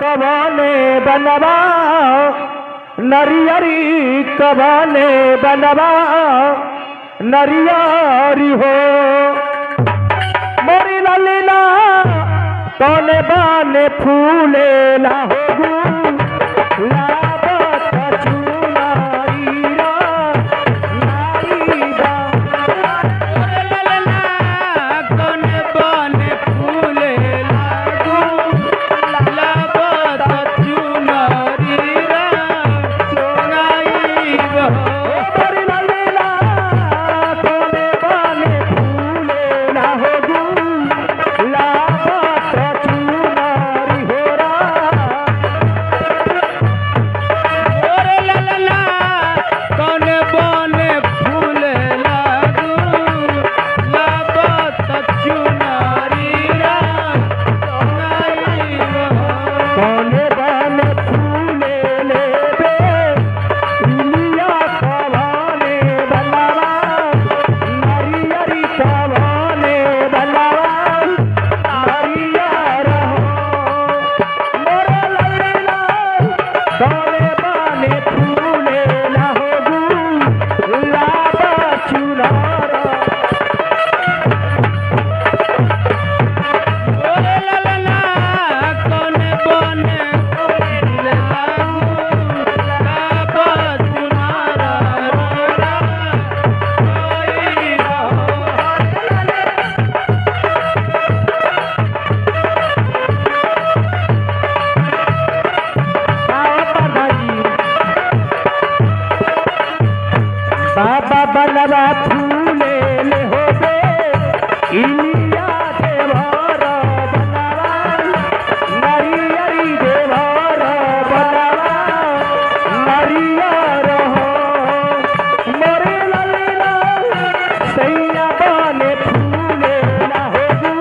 कबाने बनवा नरियरी कबाने बनवा नरियारी हो मोरी ललीला तोने बाने फूले ला होगू लाबत चुनारी रा नारी दा ललना कोने बाने फूले लागू लाबत चुनारी रा सोनाई बा मोरी ललीला तोने बाने फूले ला होगू लाबत चुनारी हो रा ओरे ललना कोने बाने फूले लागू लाबत चुनारी रा सोनाई बा कौने बन फूले लेबे इलिया कवाने बनवा नरियरी कवाने बनवा नरिया रहो मोरे ललीला कौने बन फूले ना होगू लाबा चुनारा ओरे ललना कोने बाने फूले लागू लाबत चुनारा रा सोई बाबा बनवा फूले ले होबे इलिया देवर बनवा नरियरी देवर बनवा नरिया रहो मोरे ललीला सैया बने फूले ना होगू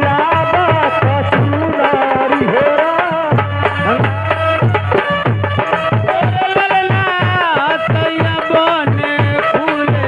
लाबत चुनारी हो रा ललना तैया बने फूले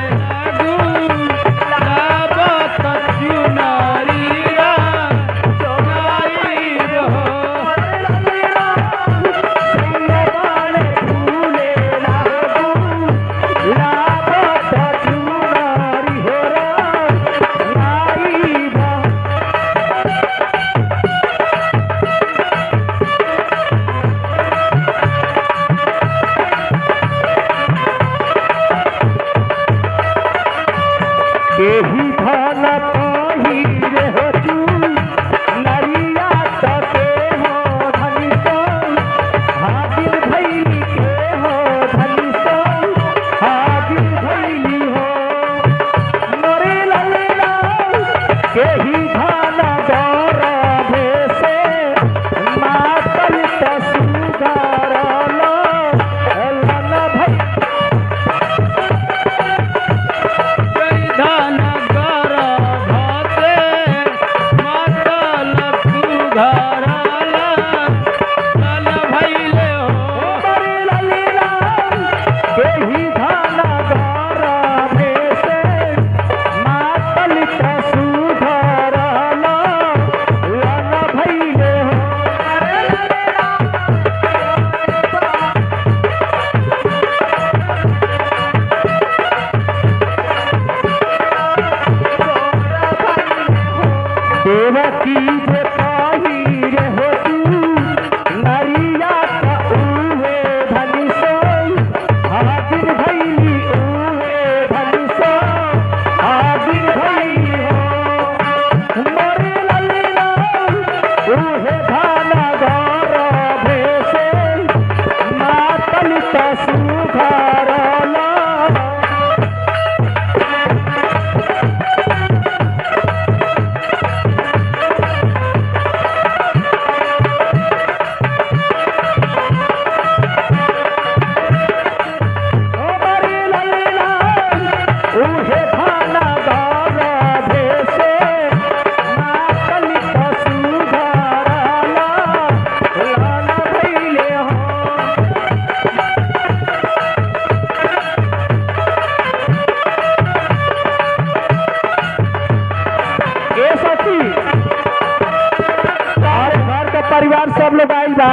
आइल बा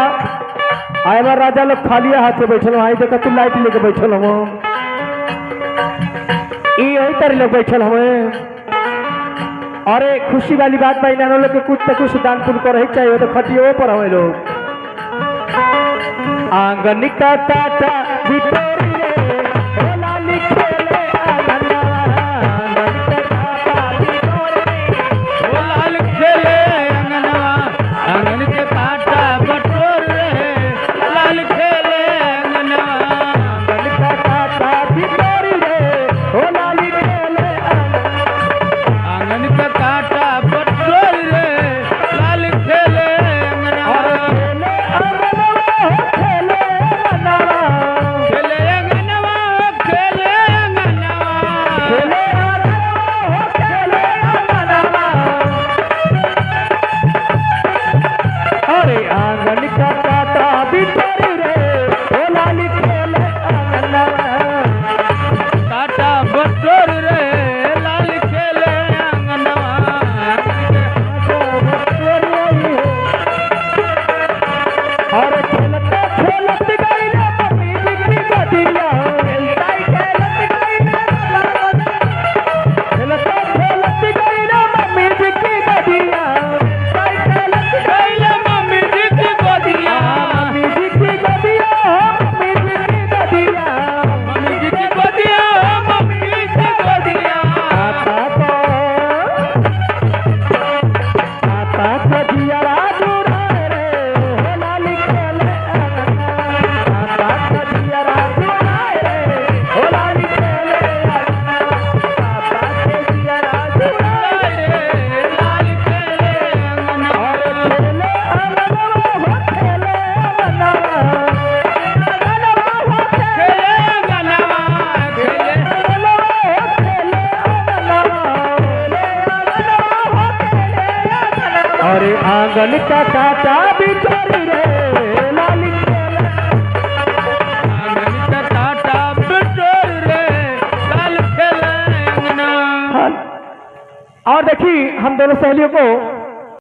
आए बार राजा लोग खाली हाथ से बैठल आई देखा तू लाइट लेके बैठल हम यही तरह लोग बैठल हमें। अरे खुशी वाली बात भाई ना लोग के कुछ तो कुछ दान पुण्य कर ही चाहिए तो खटियो पर हमें लोग आंगन का काटा बिटोरी रे होला लिखे ले आंगनवा आंगन का काटा बिटोरी ओ लाल खेले अंगनवा आंगन के काटा बटोर रे लाल खेले अंगनवा आंगन का काटा बिटोरी रे होला लिखे ले आंगन के काटा बटोर रे लाल खेले अंगनवा खेले अंगनवा खेले अंगनवा खेले अंगनवा खेले अंगनवा अरे आंगन का काटा बिटोरी रे होला लिखे ले आंगनवा काटा बटोर रे लाल खेले अंगनवा और खेलते खेलत गई रे मम्मी बिगड़ी गदिया खेलते खेलत गई रे मम्मी बिगड़ी गदिया कैले मम्मी जी की गोदिया मम्मी बिगड़ी गदिया मम्मी बिगड़ी गदिया मम्मी जी की गोदिया मम्मी जी की गोदिया आता तो जिया राजू रे होला लिखे ले आता तो जिया राजू रे होला लिखे ले आता तो जिया राजू लाल खेले अंगनवा खेले अंगनवा खेले अंगनवा खेले अंगनवा खेले अरे आंगन का काटा बिटोरी रे लाली आंगन का काटा बटोर रे लाल खेले अंगनवा। और देखी हम दोनों सहेलियों को